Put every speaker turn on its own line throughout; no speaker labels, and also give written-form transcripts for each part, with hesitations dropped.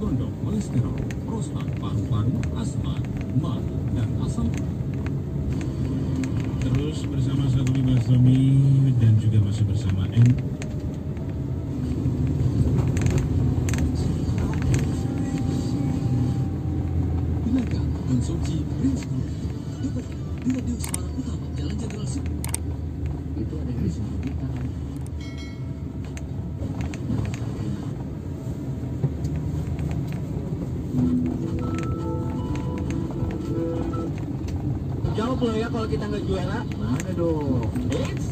gondok, kolesterol, prostat, paru-paru, asma, ma, dan asam. Terus bersama satu Basomi dan juga masih bersama N.
Bilakah konsumsi Prince Group dapat di radio suara utama Jalan Jenderal Sudirman? Itu ada di semua kita.
Jawab lo ya kalau kita nggak juara.
Mana dong?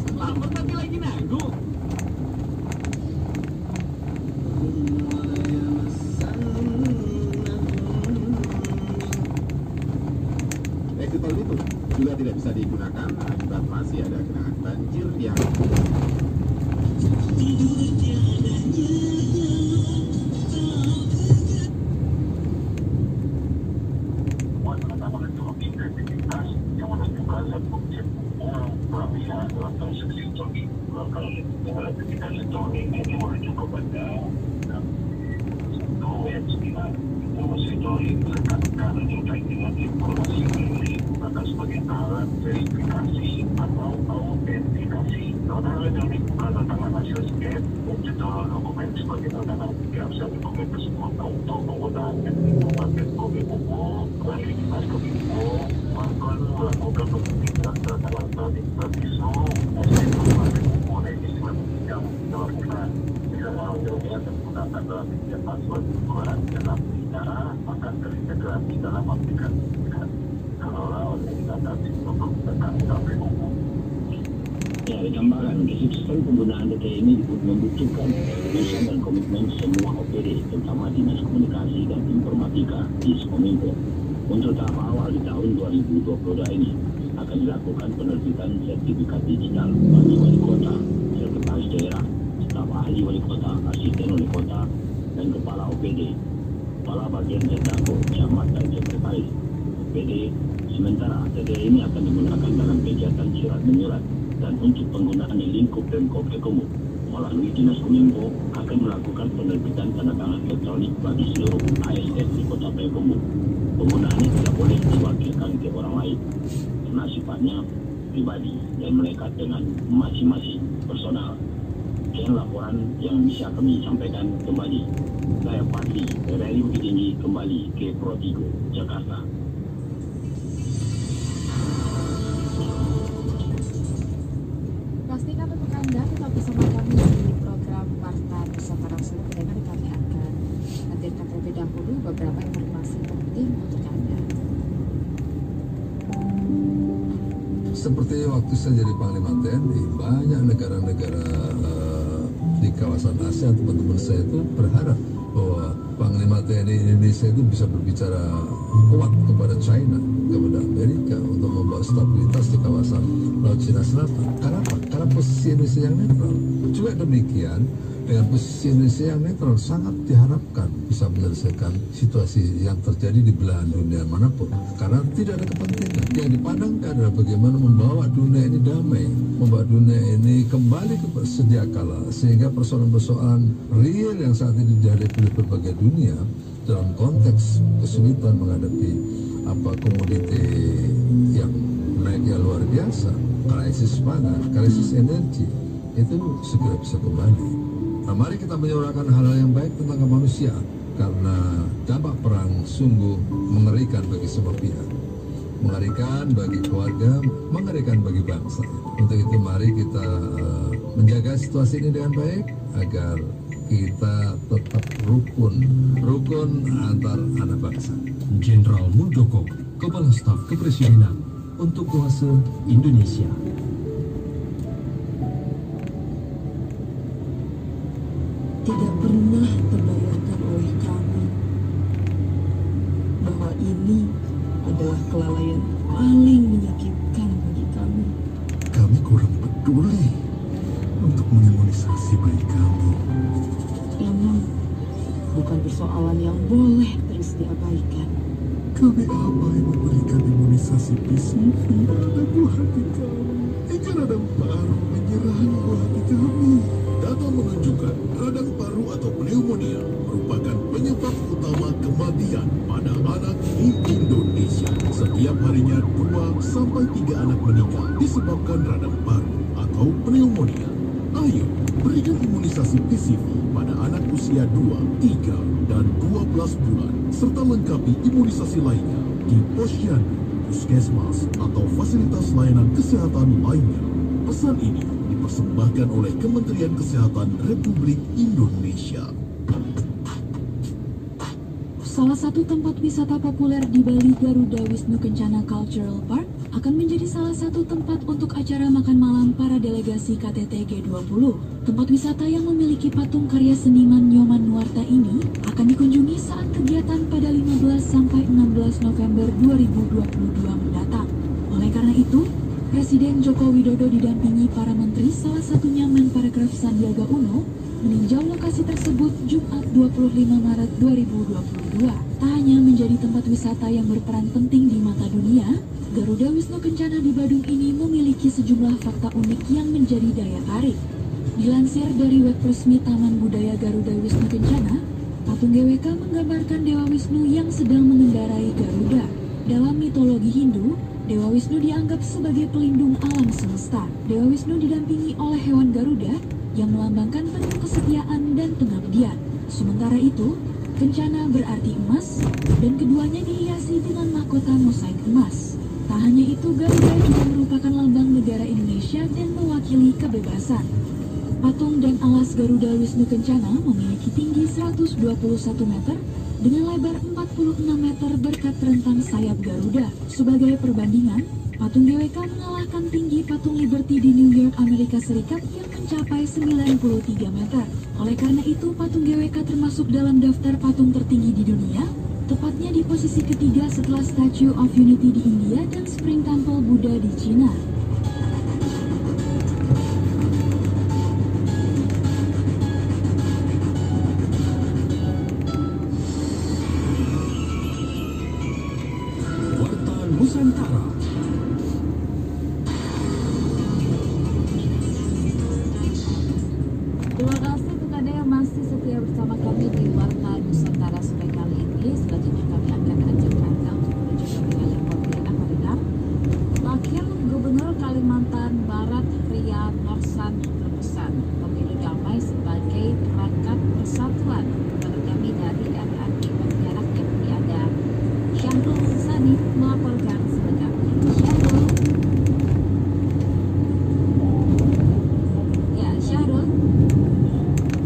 Selamat tapi lagi nanggung.
Exit tol itu juga tidak bisa digunakan akibat masih ada genangan banjir yang sebagai alat verifikasi atau autentikasi. Nota elektronik bukan tantangan hasil scan, mencetak dokumen sebagai tantangan biasa dokumen tersebut untuk penggunaannya memakai kopi buku, verifikasi kopi buku, bahkan melakukan pembuktian tantangan tadi tertisu, hasil memakai buku registrasi yang dilakukan. Bila hasilnya menggunakan dalam tiga password ukuran dalam bicara akan terintegrasi dalam aplikasi. Kalau organisasi untuk tentang KPU.
Ya, gambaran kesuksesan penggunaan data ini membutuhkan keseriusan dan komitmen semua OPD, terutama Dinas Komunikasi dan Informatika di Kominfo. Untuk tahap awal di tahun 2022 ini akan dilakukan penerbitan sertifikat digital bagi wali kota, sekretaris daerah, staf ahli wali kota, asisten wali kota, dan kepala OPD, kepala bagian Serdako, camat dan sekretaris OPD. Sementara TDA ini akan digunakan dalam kegiatan surat menyurat dan untuk penggunaan di lingkup Pemkop Ekonomi melalui Dinas Kominfo akan melakukan penerbitan tanda tangan elektronik bagi seluruh ASN di Kota Ekonomi. Penggunaannya tidak boleh diwakilkan ke orang lain karena sifatnya pribadi dan melekat dengan masing-masing personal. Sekian laporan yang bisa kami sampaikan kembali. Saya Fadli, RRI Bukit Tinggi kembali ke Pro 3, Jakarta.
Pastikan untuk Anda tetap bersama kami di program Warta Bersama Rasul, di mana kami akan hadirkan terlebih dahulu beberapa informasi penting untuk Anda.
Seperti waktu saya jadi Panglima TNI, banyak negara-negara di kawasan Asia, teman-teman saya itu berharap bahwa Panglima TNI Indonesia itu bisa berbicara kuat kepada China, kepada Amerika untuk membawa stabilitas di kawasan Laut Cina Selatan. Kenapa? Karena posisi Indonesia yang netral. Juga demikian, dengan posisi Indonesia yang netral sangat diharapkan bisa menyelesaikan situasi yang terjadi di belahan dunia manapun. Karena tidak ada kepentingan. Yang dipandangkan adalah bagaimana membawa dunia ini damai, membawa dunia ini kembali ke sedia kala, sehingga persoalan-persoalan real yang saat ini dihadapi oleh berbagai dunia dalam konteks kesulitan menghadapi komoditi yang naiknya luar biasa, krisis pangan, krisis energi, itu segera bisa kembali. Nah, mari kita menyuarakan hal-hal yang baik tentang kemanusiaan, karena dampak perang sungguh mengerikan bagi semua pihak, mengerikan bagi keluarga, mengerikan bagi bangsa. Untuk itu mari kita menjaga situasi ini dengan baik agar kita tetap rukun antar anak bangsa.
Jenderal Muldoko, Kepala Staf Kepresidenan untuk kuasa Indonesia.
Tidak pernah terbayangkan oleh kami bahwa ini adalah kelalaian paling menyakitkan bagi kami.
Kami kurang peduli untuk mengimunisasi bayi kami.
Ini bukan persoalan yang boleh terus diabaikan.
Kami abai memberikan imunisasi PCV pada buah hati kami. Hingga radang paru menyerang buah hati kami.
data menunjukkan radang paru atau pneumonia merupakan penyebab utama
kematian pada anak di Indonesia. Setiap harinya 2 sampai 3 anak meninggal disebabkan radang paru atau pneumonia. Ayo, berikan imunisasi PCV pada anak usia 2, 3, dan 12 bulan, serta lengkapi imunisasi lainnya di posyandu, puskesmas, atau fasilitas layanan kesehatan lainnya. Pesan ini dipersembahkan oleh Kementerian Kesehatan Republik Indonesia.
Salah satu tempat wisata populer di Bali, Garuda Wisnu Kencana Cultural Park, akan menjadi salah satu tempat untuk acara makan malam para delegasi KTT G20. Tempat wisata yang memiliki patung karya seniman Nyoman Nuarta ini akan dikunjungi saat kegiatan pada 15 sampai 16 November 2022 mendatang. Oleh karena itu, Presiden Joko Widodo didampingi para menteri, salah satunya Menparekraf Sandiaga Uno, meninjau lokasi tersebut Jumat 25 Maret 2022. Tak hanya menjadi tempat wisata yang berperan penting di mata dunia, Garuda Wisnu Kencana di Badung ini memiliki sejumlah fakta unik yang menjadi daya tarik. Dilansir dari web resmi Taman Budaya Garuda Wisnu Kencana, patung GWK menggambarkan Dewa Wisnu yang sedang mengendarai Garuda. Dalam mitologi Hindu, Dewa Wisnu dianggap sebagai pelindung alam semesta. Dewa Wisnu didampingi oleh hewan Garuda yang melambangkan penuh kesetiaan dan pengabdian. Sementara itu, Kencana berarti emas dan keduanya dihiasi dengan mahkota mosaik emas. Tak hanya itu, Garuda juga merupakan lambang negara Indonesia dan mewakili kebebasan. Patung dan alas Garuda Wisnu Kencana memiliki tinggi 121 meter dengan lebar 46 meter berkat rentang sayap Garuda. Sebagai perbandingan, patung GWK mengalahkan tinggi patung Liberty di New York, Amerika Serikat yang mencapai 93 meter. Oleh karena itu, patung GWK termasuk dalam daftar patung tertinggi di dunia, tepatnya di posisi ketiga setelah Statue of Unity di India dan Spring Temple Buddha di Cina.
Nusantara.
Terima kasih kepada yang masih setia bersama kami di Warta Nusantara sore kali ini. Selanjutnya kami akan ajak Anda untuk menuju ke wilayah Pontianak, Marinar. Wakil Gubernur Kalimantan Barat Ria Norsan berpesan pemilu damai sebagai perangkat persatuan. Menurut kami dari MRI Pontianak yang ada Syahrul Sani melaporkan selengkapnya. Syahrul. Ya, Syahrul.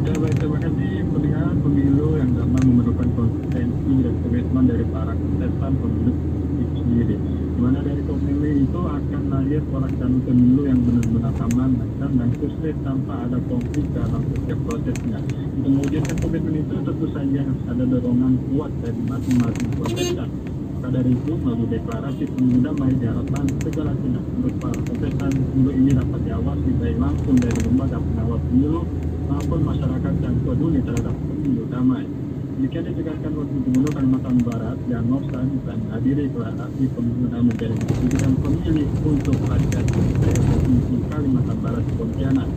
Ya baik, terima kasih. Pendengar, pemilu yang damai memerlukan konsistensi dan komitmen dari para kontestan pemilu itu sendiri. Di mana dari pemilu itu akan lahir pelaksanaan pemilu yang benar-benar aman, lancar, dan sukses tanpa ada konflik dalam setiap prosesnya. Untuk mewujudkan komitmen itu tentu saja harus ada dorongan kuat dari masing-masing kontestan. Maka dari itu, melalui deklarasi pemilu damai diharapkan segala tindak tanduk para kontestan pemilu ini dapat diawasi baik langsung dari lembaga pengawas pemilu maupun masyarakat yang peduli terhadap pemilu damai. Demikian ditegaskan Wakil Gubernur Kalimantan Barat dan Norsan dan menghadiri deklarasi pemilu damai dari keputusan pemilih untuk rakyat daerah provinsi Kalimantan Barat di Pontianak.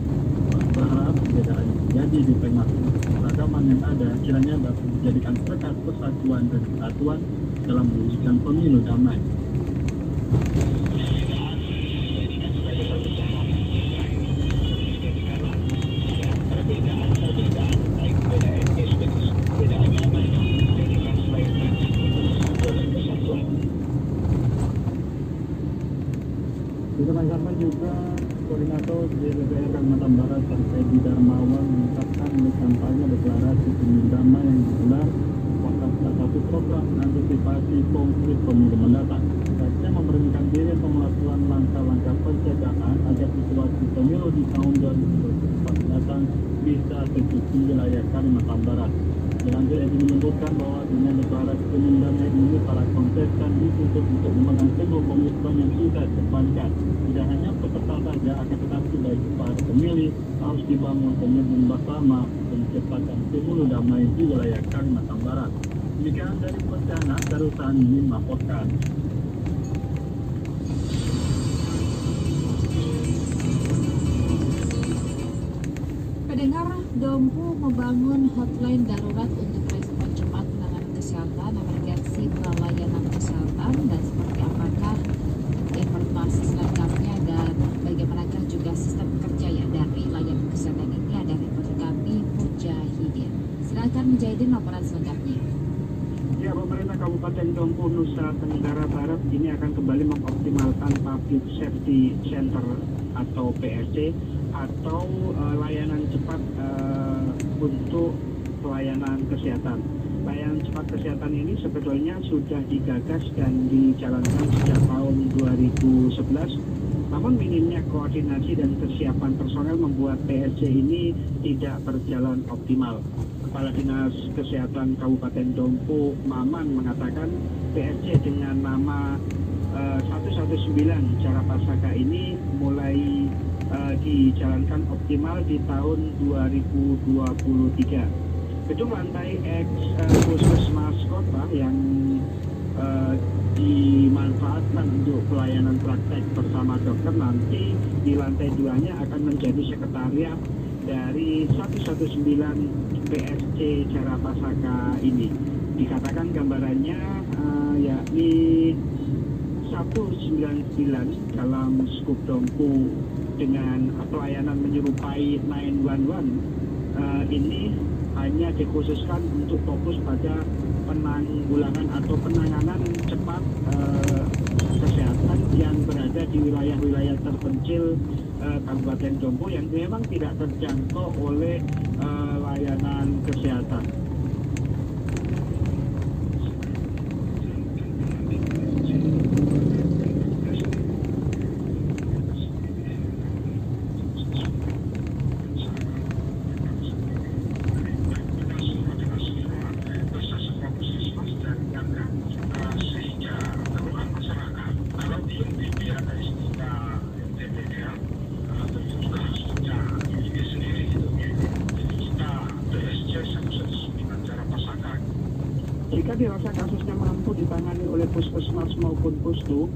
Berharap perbedaan yang terjadi di tengah keragaman yang ada kiranya dapat menjadikan berkat persatuan dan kesatuan dalam mewujudkan pemilu damai. Bersama-sama juga Koordinator DPR Kalimantan Barat sampai di Darmawan mengungkapkan kampanye deklarasi pemilu damai yang digelar merupakan salah satu program antisipasi konflik pemilu mendatang. Saya memerintahkan diri untuk melakukan langkah-langkah pencegahan agar situasi pemilu di tahun 2024 mendatang bisa terjadi wilayah Kalimantan Barat. Dilanjut, Edi menyebutkan bahwa dengan deklarasi pemilu damai ini para kontestan dituntut untuk memegang teguh komitmen yang sudah disematkan. Tidak hanya peserta saja, akan tetapi bagi para pemilih harus dibangun komitmen bersama menciptakan pemilu damai di wilayah Kalimantan Barat. Demikian dari Pontianak, Syahrul Sani melaporkan.
Pendengar, Dompu membangun hotline darurat untuk respon cepat penanganan kesehatan Jaidin laporan selengkapnya.
Ya, pemerintah Kabupaten Dompu, Nusa Tenggara Barat ini akan kembali mengoptimalkan Public Safety Center atau PSC atau layanan cepat untuk pelayanan kesehatan. Layanan cepat kesehatan ini sebetulnya sudah digagas dan dijalankan sejak tahun 2011. Namun minimnya koordinasi dan kesiapan personel membuat PSC ini tidak berjalan optimal. Kepala Dinas Kesehatan Kabupaten Dompu, Maman, mengatakan PSC dengan nama 119 Cara Pasaka ini mulai dijalankan optimal di tahun 2023. Gedung lantai X Puskesmas Kota yang dimanfaatkan untuk pelayanan praktek bersama dokter nanti di lantai 2-nya akan menjadi sekretariat dari 119 PSC Cara Pasaka ini. Dikatakan gambarannya yakni 199 dalam skup Dompu dengan pelayanan menyerupai 911 ini hanya dikhususkan untuk fokus pada penanggulangan atau penanganan cepat kesehatan yang berada di wilayah-wilayah terpencil Kabupaten Dompu yang memang tidak terjangkau oleh layanan kesehatan. Jika dirasa kasusnya mampu ditangani oleh puskesmas maupun pustu,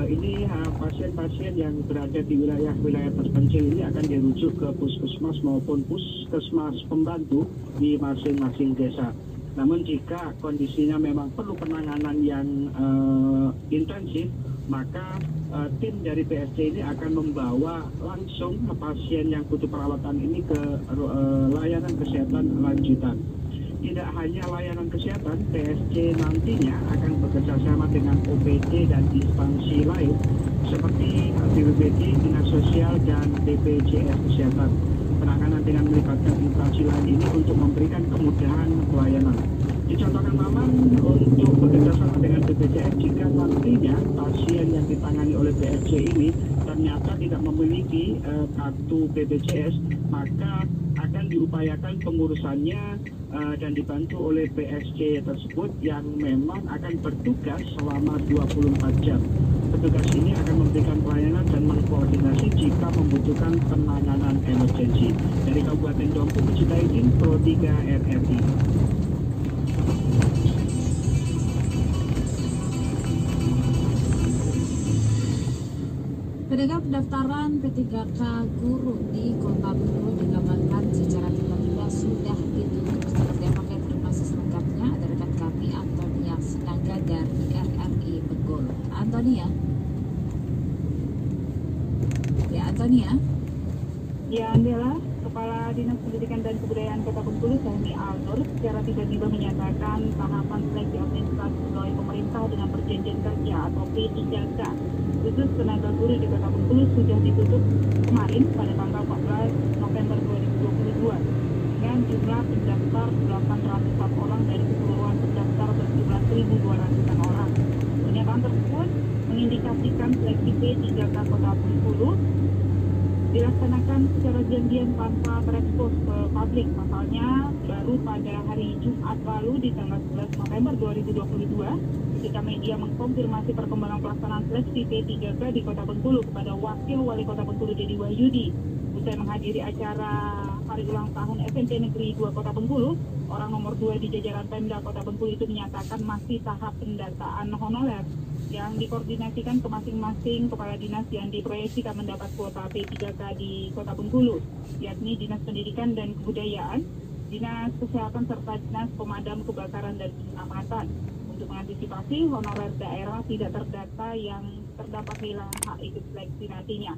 ini pasien-pasien yang berada di wilayah-wilayah terpencil ini akan dirujuk ke puskesmas maupun puskesmas pembantu di masing-masing desa. Namun jika kondisinya memang perlu penanganan yang intensif, maka tim dari PSC ini akan membawa langsung pasien yang butuh perawatan ini ke layanan kesehatan lanjutan. Tidak hanya layanan kesehatan, PSC nantinya akan bekerjasama dengan OPD dan instansi lain seperti BPBD, Dinas Sosial, dan BPJS Kesehatan. Penanganan dengan melibatkan instansi lain ini untuk memberikan kemudahan pelayanan. Dicontohkan Maman untuk bekerjasama dengan BPJS jika nantinya pasien yang ditangani oleh PSC ini ternyata tidak memiliki kartu BPJS, maka akan diupayakan pengurusannya dan dibantu oleh PSC tersebut yang memang akan bertugas selama 24 jam. Petugas ini akan memberikan pelayanan dan mengkoordinasi jika membutuhkan penanganan emergensi. Dari Kabupaten Dompu, Jaidin, Pro 3 RRI.
Pedagang pendaftaran P3K guru di Kota Bengkulu dikabarkan secara tiba-tiba sudah ditutup. Seperti apa informasi selengkapnya, ada rekan kami Antonia Sinaga dari RRI Bengkulu. Antonia. Ya, Antonia.
Ya, Andela, Kepala Dinas Pendidikan dan Kebudayaan Kota Bengkulu, Fahmi Al-Nur, secara tiba-tiba menyatakan tahapan seleksi administrasi pegawai pemerintah dengan perjanjian kerja atau P3K khusus tenaga guru di Kota Bengkulu sudah ditutup kemarin pada tanggal 14 November 2022 dengan jumlah pendaftar 804 orang dari keseluruhan pendaftar berjumlah 1.200-an orang. Pernyataan tersebut mengindikasikan seleksi P3K Kota Bengkulu dilaksanakan secara diam-diam tanpa terekspos ke publik. Pasalnya baru pada hari Jumat lalu di tanggal 11 November 2022 ketika media mengkonfirmasi perkembangan pelaksanaan seleksi P3K di Kota Bengkulu kepada Wakil Wali Kota Bengkulu Dedi Wahyudi. Usai menghadiri acara hari ulang tahun SMP Negeri 2 Kota Bengkulu, orang nomor 2 di jajaran Pemda Kota Bengkulu itu menyatakan masih tahap pendataan honorer yang dikoordinasikan ke masing-masing kepala dinas yang diproyeksikan mendapat kuota P3K di Kota Bengkulu, yakni Dinas Pendidikan dan Kebudayaan, Dinas Kesehatan serta Dinas Pemadam Kebakaran dan Penyelamatan. Untuk mengantisipasi honorer daerah tidak terdata yang terdapat kehilangan hak ikut seleksi nantinya.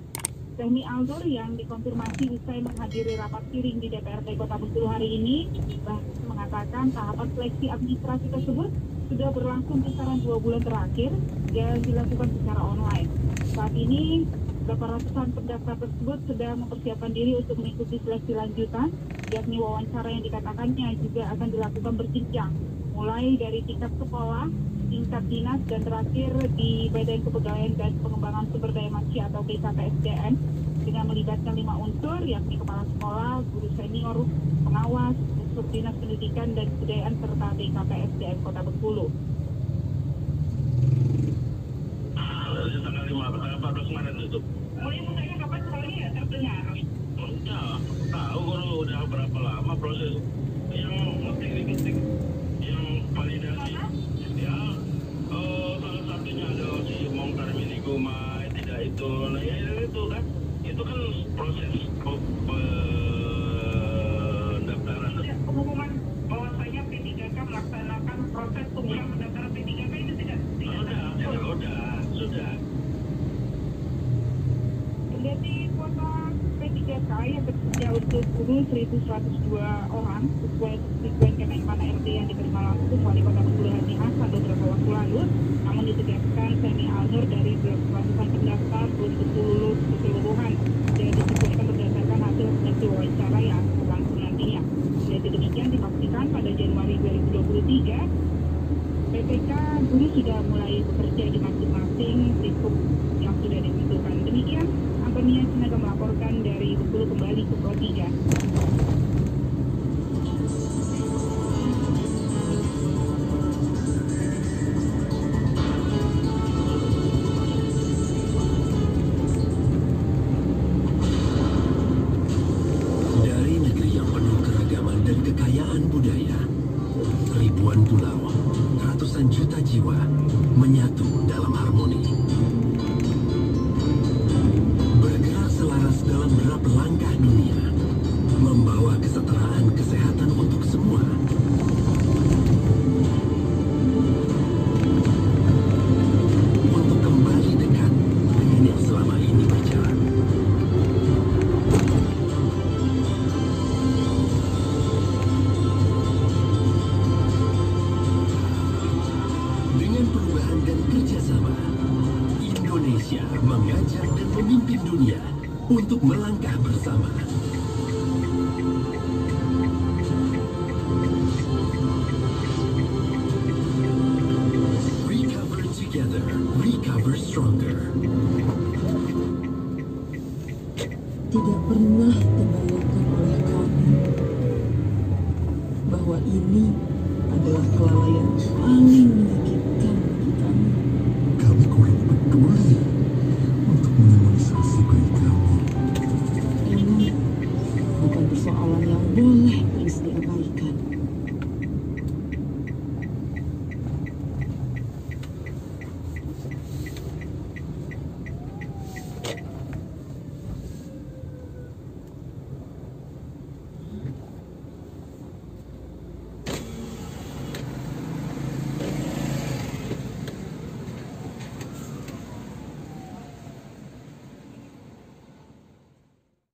Fehmi Aldur yang dikonfirmasi usai menghadiri rapat hearing di DPRD Kota Bengkulu hari ini bahkan mengatakan tahapan seleksi administrasi tersebut sudah berlangsung kisaran 2 bulan terakhir dan dilakukan secara online. Saat ini 800-an pendaftar tersebut sedang mempersiapkan diri untuk mengikuti seleksi lanjutan, yakni wawancara yang dikatakannya juga akan dilakukan berjenjang, mulai dari tingkat sekolah, tingkat dinas, dan terakhir di Badan Kepegawaian dan Pengembangan Sumber Daya Manusia atau BKPSDM dengan melibatkan 5 unsur, yakni kepala sekolah, guru senior, pengawas, unsur dinas pendidikan dan kebudayaan serta BKPSDM Kota Bengkulu.
Tanggal 14 Maret tutup.
Mulai mukanya kapan sekali ya terdengar?
Udah, tahu kalau udah berapa lama proses yang ngetik, yang validasi. Ya, salah satunya ada si bongkar mini guma, tidak itu, nah ya itu kan proses pendaftaran.
Pengumuman bahwasanya P3K melaksanakan proses pengumuman pendaftaran P3K itu tidak.
Sudah.
Dari kuota P3K yang tersedia untuk guru 1.102 orang sesuai persetujuan Kemenpan RT yang diterima langsung Wali Kota Bengkulu Hadi Hasan beberapa waktu lalu. Namun ditegaskan Fehmi Aldur dari ratusan pendaftar belum tentu lulus keseluruhan dan disesuaikan berdasarkan hasil seleksi wawancara yang berlangsung nantinya. Jadi demikian dipastikan pada Januari 2023 PPK guru sudah mulai bekerja di masing-masing lingkup yang sudah ditentukan. Demikian Antonia Sinaga melaporkan dari Bengkulu kembali ke Pro 3.
Dari negeri yang penuh keragaman dan kekayaan budaya, ribuan pulau, ratusan juta jiwa menyatu dalam harmoni. Bergerak selaras dalam derap langkah dunia, membawa kesetaraan kesehatan untuk semua. Untuk kembali dekat dengan yang selama ini berjalan. Dengan perubahan dan kerjasama, Indonesia mengajak dan memimpin dunia untuk melangkah bersama. Recover together, recover stronger.
Tidak pernah terbayangkan oleh kami bahwa ini adalah kelalaian paling menyakitkan bagi kami.
Kami kurang peduli